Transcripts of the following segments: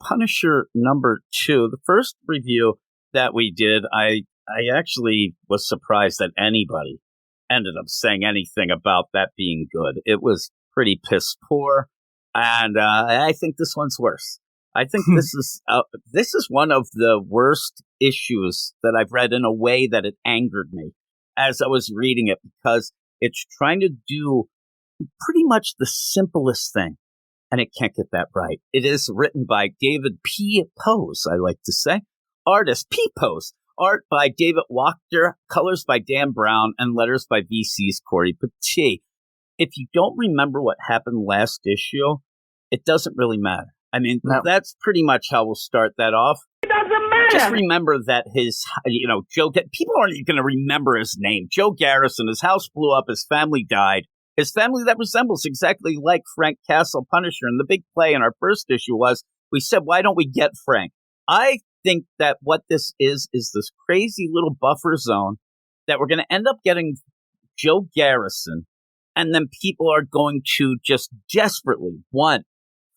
Punisher #2, the first review that we did, I actually was surprised that anybody ended up saying anything about that being good. It was pretty piss poor, and I think this one's worse. I think this is one of the worst issues that I've read in a way that it angered me as I was reading it, because it's trying to do pretty much the simplest thing, and it can't get that right. It is written by David P. Pose, I like to say. Artist P. Pose. Art by David Wachter, colors by Dan Brown, and letters by VC's Corey Petit. If you don't remember what happened last issue, it doesn't really matter. I mean, That's pretty much how we'll start that off. It doesn't matter. Just remember that Joe, people aren't even going to remember his name. Joe Garrison, his house blew up, his family died. His family that resembles exactly like Frank Castle Punisher. And the big play in our first issue was, we said, why don't we get Frank? I think that what this is this crazy little buffer zone that we're going to end up getting Joe Garrison, and then people are going to just desperately want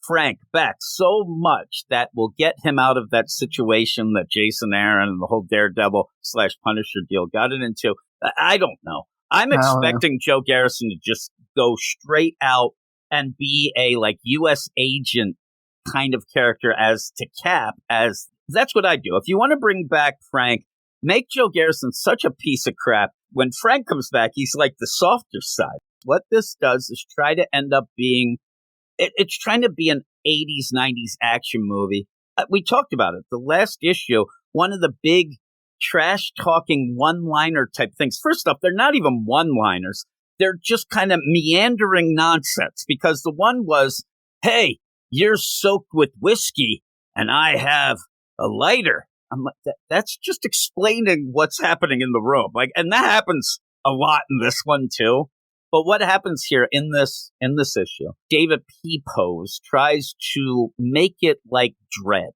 Frank back so much that will get him out of that situation that Jason Aaron and the whole Daredevil/Punisher deal got it into. I don't know. I'm expecting Joe Garrison to just go straight out and be a U.S. agent kind of character as to Cap. As that's what I do. If you want to bring back Frank, make Joe Garrison such a piece of crap. When Frank comes back, he's like the softer side. What this does is try to end up being, it's trying to be an 80s, 90s action movie. We talked about it. The last issue, one of the big trash-talking one-liner type things. First off, they're not even one-liners. They're just kind of meandering nonsense, because the one was, hey, you're soaked with whiskey and I have a lighter. I'm like, that's just explaining what's happening in the room. And that happens a lot in this one too. But what happens here in this issue, David P. Pose tries to make it like Dread.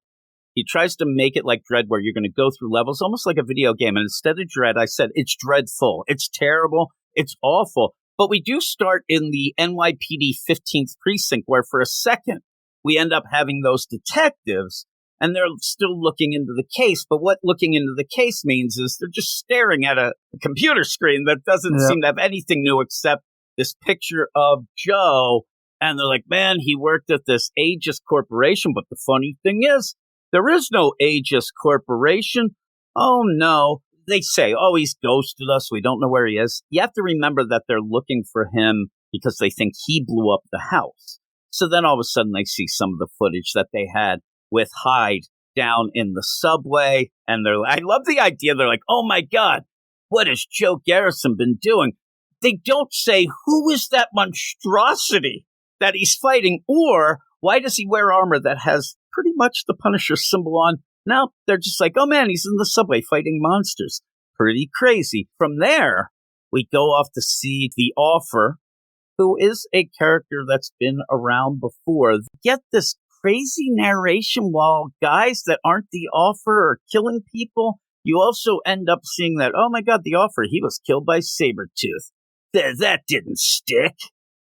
He tries to make it like Dread, where you're going to go through levels, almost like a video game. And instead of Dread, I said, it's dreadful. It's terrible. It's awful. But we do start in the NYPD 15th precinct, where for a second, we end up having those detectives, and they're still looking into the case. But what looking into the case means is they're just staring at a computer screen that doesn't seem to have anything new except this picture of Joe. And they're like, man, he worked at this Aegis Corporation. But the funny thing is, there is no Aegis Corporation. Oh, no. They say, oh, he's ghosted us. We don't know where he is. You have to remember that they're looking for him because they think he blew up the house. So then all of a sudden they see some of the footage that they had with Hyde down in the subway. And I love the idea. They're like, oh, my God, what has Joe Garrison been doing? They don't say, who is that monstrosity that he's fighting? Or why does he wear armor that has pretty much the Punisher symbol on? No, they're just like, oh man, he's in the subway fighting monsters. Pretty crazy. From there, we go off to see the Offer, who is a character that's been around before. Get this crazy narration while guys that aren't the Offer are killing people. You also end up seeing that, oh my God, the Offer, he was killed by Sabretooth. That didn't stick.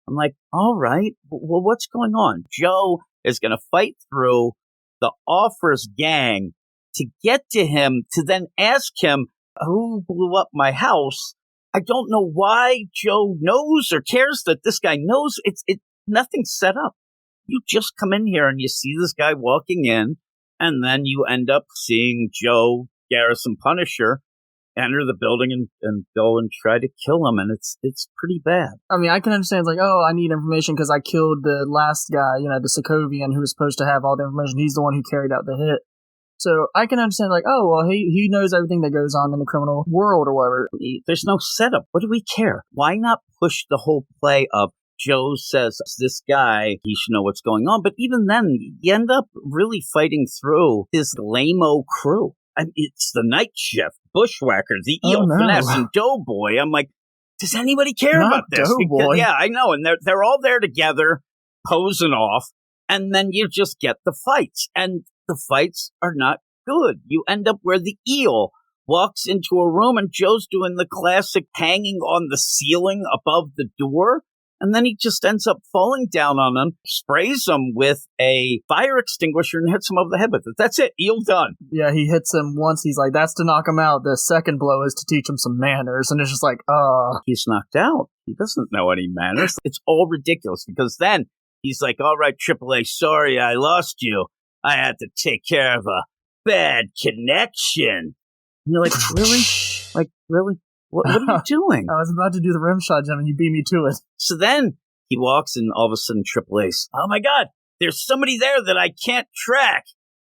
I'm like, all right, well, what's going on? Joe is going to fight through the Offer's gang to get to him, to then ask him, who blew up my house? I don't know why Joe knows or cares that this guy knows. It's nothing's set up. You just come in here and you see this guy walking in, and then you end up seeing Joe Garrison Punisher enter the building and go and try to kill him, and it's pretty bad. I mean, I can understand, it's like, oh, I need information because I killed the last guy, the Sokovian who was supposed to have all the information. He's the one who carried out the hit. So I can understand, like, oh, well, he knows everything that goes on in the criminal world or whatever. There's no setup. What do we care? Why not push the whole play of Joe says this guy, he should know what's going on. But even then, you end up really fighting through his lame-o crew. I mean, it's the Night Shift, Bushwhackers, the Eel Finesse, and Doughboy. I'm like, does anybody care about this? Because, yeah, I know. And they're all there together, posing off. And then you just get the fights. And the fights are not good. You end up where the Eel walks into a room and Joe's doing the classic hanging on the ceiling above the door. And then he just ends up falling down on them, sprays them with a fire extinguisher and hits him over the head with it. That's it. Eel done. Yeah, he hits him once. He's like, that's to knock him out. The second blow is to teach him some manners. And it's just like, He's knocked out. He doesn't know any manners. It's all ridiculous because then he's like, all right, AAA, sorry I lost you. I had to take care of a bad connection. And you're like, really? Like, really? What are you doing? I was about to do the rim shot, Jim, and you beat me to it. So then he walks and all of a sudden AAA's, oh my God, there's somebody there that I can't track.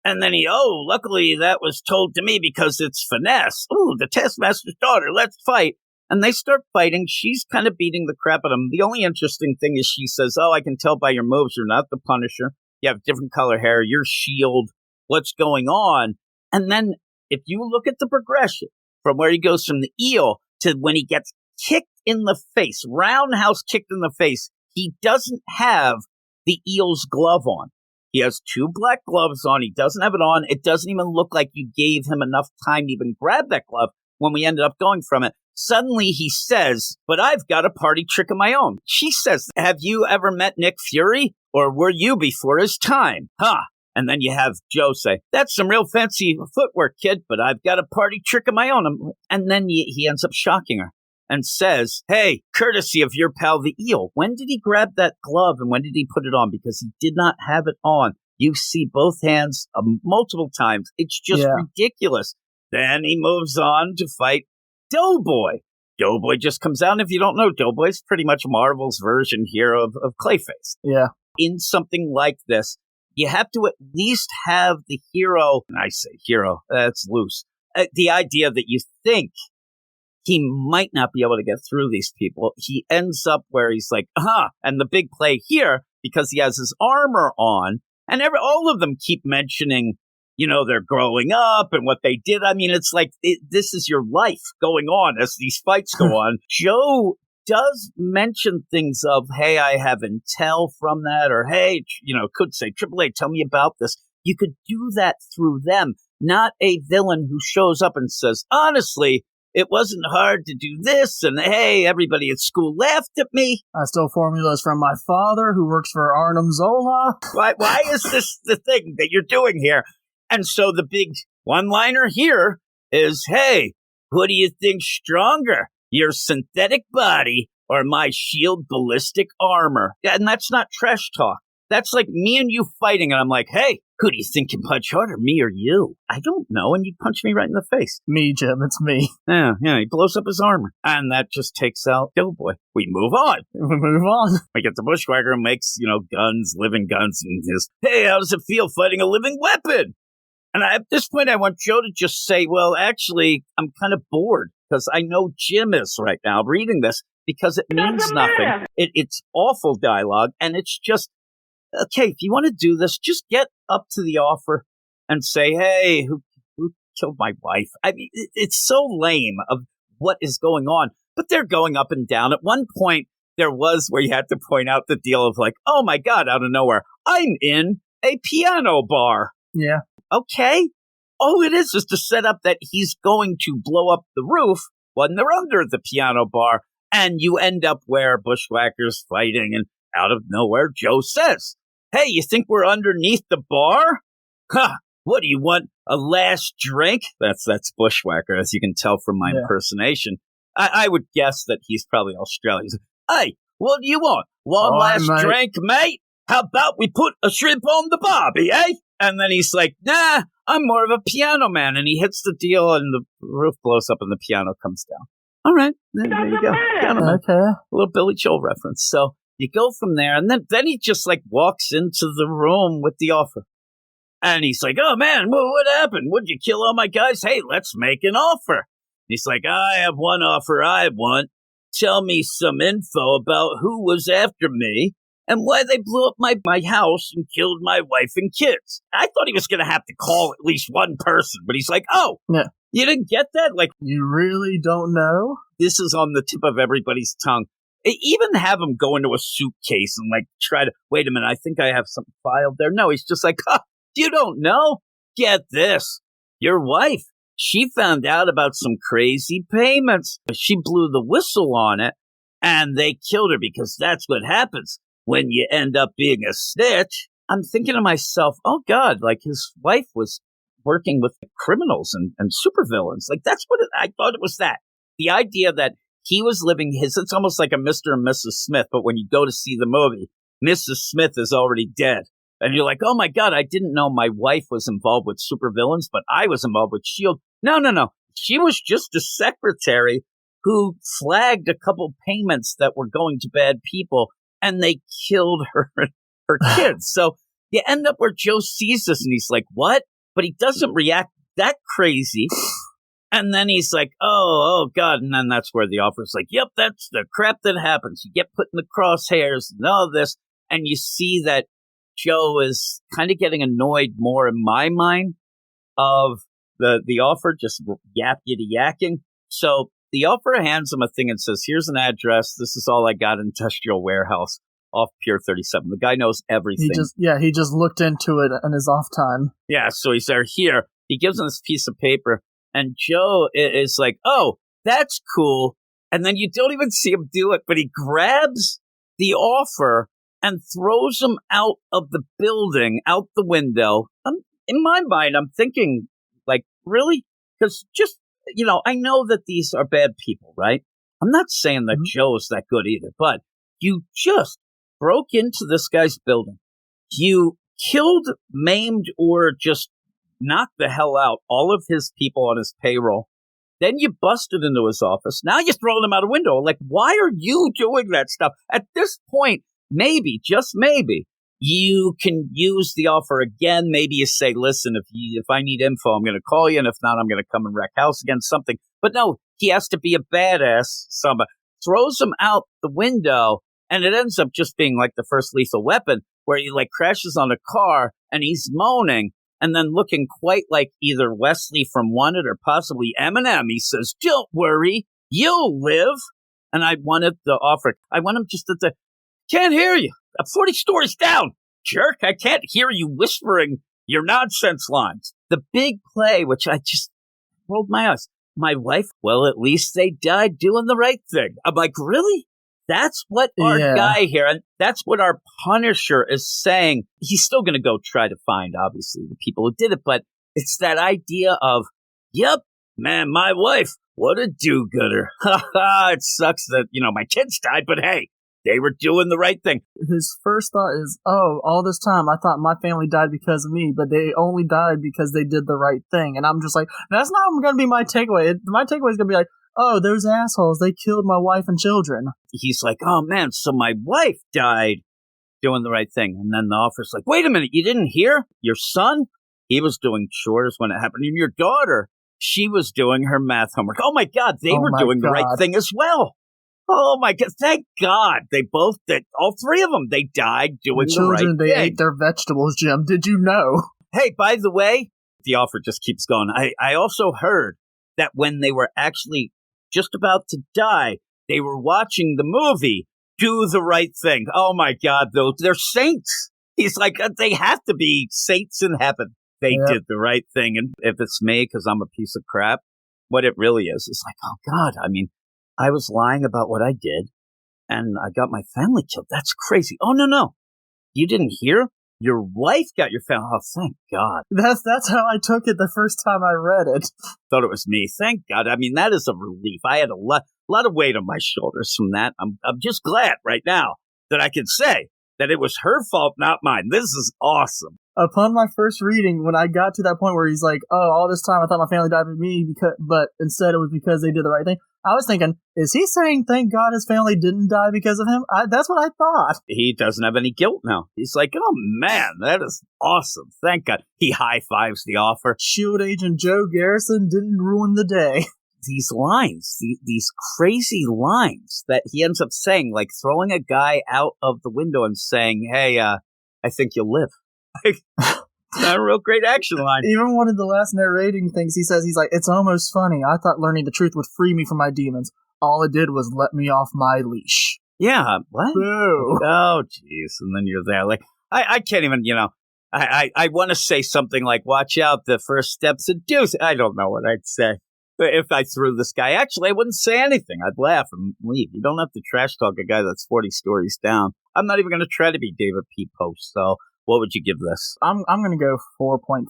And then luckily that was told to me because it's finesse. Ooh, the Taskmaster's daughter, let's fight. And they start fighting. She's kind of beating the crap out of him. The only interesting thing is she says, I can tell by your moves, you're not the Punisher. You have different color hair. You're S.H.I.E.L.D. What's going on? And then if you look at the progression from where he goes from the eel to when he gets kicked in the face, roundhouse kicked in the face, he doesn't have the eel's glove on. He has 2 black gloves on. He doesn't have it on. It doesn't even look like you gave him enough time to even grab that glove when we ended up going from it. Suddenly he says, but I've got a party trick of my own. She says, have you ever met Nick Fury? Or were you before his time? Huh. And then you have Joe say, that's some real fancy footwork, kid, but I've got a party trick of my own. And then he ends up shocking her and says, hey, courtesy of your pal, the eel, when did he grab that glove and when did he put it on? Because he did not have it on. You see both hands multiple times. It's just ridiculous. Then he moves on to fight Doughboy. Doughboy just comes out, and if you don't know, Doughboy's pretty much Marvel's version here of Clayface. Yeah. In something like this, you have to at least have the hero, and I say hero, that's loose, the idea that you think he might not be able to get through these people. He ends up where he's like, and the big play here, because he has his armor on, and all of them keep mentioning, they're growing up and what they did. I mean, it's like, this is your life going on as these fights go on. Joe does mention things of, hey, I have intel from that, or hey, could say, AAA, tell me about this. You could do that through them, not a villain who shows up and says, honestly, it wasn't hard to do this, and hey, everybody at school laughed at me. I stole formulas from my father, who works for Arnim Zola. Why is this the thing that you're doing here? And so the big one-liner here is, hey, who do you think's stronger? Your synthetic body or my S.H.I.E.L.D. ballistic armor? Yeah, and that's not trash talk. That's like me and you fighting, and I'm like, hey, who do you think can punch harder, me or you? I don't know, and you punch me right in the face. Me, Jim, it's me. Yeah, he blows up his armor, and that just takes out Doughboy. We move on. We get the Bushwhacker who makes, guns, living guns, and his, hey, how does it feel fighting a living weapon? And at this point, I want Joe to just say, well, actually, I'm kind of bored, because I know Jim is right now reading this, because it means nothing. It's awful dialogue, and it's just, okay, if you want to do this, just get up to the offer and say, hey, who killed my wife? I mean, it's so lame of what is going on. But they're going up and down. At one point, there was where you had to point out the deal of like, oh my God, out of nowhere, I'm in a piano bar. Yeah. Okay. All it is to set up that he's going to blow up the roof when they're under the piano bar. And you end up where Bushwhacker's fighting, and out of nowhere, Joe says, hey, you think we're underneath the bar? Ha! What do you want? A last drink? That's Bushwhacker, as you can tell from my impersonation. I would guess that he's probably Australian. Hey, what do you want? One last drink, mate? How about we put a shrimp on the barbie, eh? And then he's like, nah, I'm more of a piano man. And he hits the deal, and the roof blows up, and the piano comes down. All right, there you go. Okay. A little Billy Joel reference. So you go from there, and then he just like walks into the room with the offer. And he's like, oh man, what happened? Would you kill all my guys? Hey, let's make an offer. He's like, I have one offer I want. Tell me some info about who was after me and why they blew up my house and killed my wife and kids. I thought he was going to have to call at least one person, but he's like, oh, yeah. You didn't get that? Like, you really don't know? This is on the tip of everybody's tongue. Even have him go into a suitcase and like try to, wait a minute, I think I have something filed there. No, he's just like, you don't know? Get this. Your wife, she found out about some crazy payments. She blew the whistle on it. And they killed her because that's what happens when you end up being a snitch. I'm thinking to myself, oh God, like his wife was working with criminals and supervillains. Like that's what I thought it was that. The idea that he was living it's almost like a Mr. and Mrs. Smith, but when you go to see the movie, Mrs. Smith is already dead. And you're like, oh my God, I didn't know my wife was involved with supervillains, but I was involved with S.H.I.E.L.D. No. She was just a secretary who flagged a couple payments that were going to bad people, and they killed her kids. So you end up where Joe sees this, and he's like, what? But he doesn't react that crazy. And then he's like, oh, God. And then that's where the offer's like, yep, that's the crap that happens. You get put in the crosshairs and all this. And you see that Joe is kind of getting annoyed more in my mind of the offer, just yakking. So the offer hands him a thing and says, here's an address. This is all I got, industrial warehouse off Pier 37. The guy knows everything. He just looked into it in his off time. Yeah, so he's there. Here, he gives him this piece of paper, and Joe is like, oh, that's cool. And then you don't even see him do it, but he grabs the offer and throws him out of the building, out the window. In my mind, I'm thinking, like, really? Because just, I know that these are bad people, right? I'm not saying that Joe's that good either, but you just broke into this guy's building. You killed, maimed, or just knocked the hell out all of his people on his payroll. Then you busted into his office. Now you're throwing him out a window. Like, why are you doing that stuff? At this point, maybe, just maybe, you can use the offer again. Maybe you say, listen, if I need info, I'm going to call you. And if not, I'm going to come and wreck house again, something. But no, he has to be a badass. Somebody throws him out the window. And it ends up just being like the first Lethal Weapon, where he like crashes on a car and he's moaning and then looking quite like either Wesley from Wanted or possibly Eminem. He says, don't worry, you'll live. And I wanted the offer. I want him just to say, can't hear you. I'm 40 stories down. Jerk, I can't hear you whispering your nonsense lines. The big play, which I just rolled my eyes. My wife, well, at least they died doing the right thing. I'm like, really? That's what our guy here, and that's what our Punisher is saying. He's still going to go try to find, obviously, the people who did it, but it's that idea of, yep, man, my wife, what a do-gooder. Ha ha, it sucks that, my kids died, but hey, they were doing the right thing. His first thought is, oh, all this time I thought my family died because of me, but they only died because they did the right thing. And I'm just like, that's not going to be my takeaway. My takeaway is going to be like, oh, those assholes, they killed my wife and children. He's like, oh, man, so my wife died doing the right thing. And then the officer's like, wait a minute, you didn't hear? Your son? He was doing chores when it happened. And your daughter, she was doing her math homework. Oh, my God, they were doing the right thing as well. Oh, my God, thank God. They both did. All three of them, they died doing the right thing. They ate their vegetables, Jim. Did you know? Hey, by the way, the offer just keeps going. I also heard that when they were actually just about to die, they were watching the movie Do the Right Thing. Oh my God, they're saints. He's like, they have to be saints in heaven. They did the right thing. And if it's me, because I'm a piece of crap, what it really is like, oh God, I mean, I was lying about what I did and I got my family killed. That's crazy. Oh, no. You didn't hear? Your wife got your family. Oh, thank God. That's how I took it the first time I read it. Thought it was me. Thank God. I mean, that is a relief. I had a lot of weight on my shoulders from that. I'm just glad right now that I can say that it was her fault, not mine. This is awesome. Upon my first reading, when I got to that point where he's like, oh, all this time I thought my family died with me, but instead it was because they did the right thing, I was thinking, is he saying thank God his family didn't die because of him? That's what I thought. He doesn't have any guilt now. He's like, oh man, that is awesome. Thank God. He high-fives the offer. S.H.I.E.L.D. agent Joe Garrison didn't ruin the day. These lines, these crazy lines that he ends up saying, like throwing a guy out of the window and saying, hey, I think you'll live. Not a real great action line. Even one of the last narrating things he says, he's like, it's almost funny. I thought learning the truth would free me from my demons. All it did was let me off my leash. Yeah, what? Boo. Oh, jeez. And then you're there. Like, I can't even, I want to say something like, watch out, the first steps of deuce. I don't know what I'd say. if I threw this guy. Actually, I wouldn't say anything. I'd laugh and leave. You don't have to trash talk a guy that's 40 stories down. I'm not even going to try to be David P. Post. So what would you give this? I'm going to go 4.5.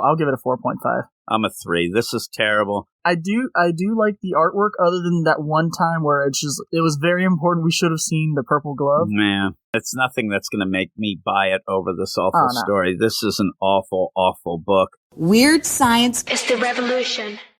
I'll give it a 4.5. I'm a 3. This is terrible. I do like the artwork, other than that one time where it was very important. We should have seen the purple glove. Man, it's nothing that's going to make me buy it over this awful story. This is an awful, awful book. Weird science is the revolution.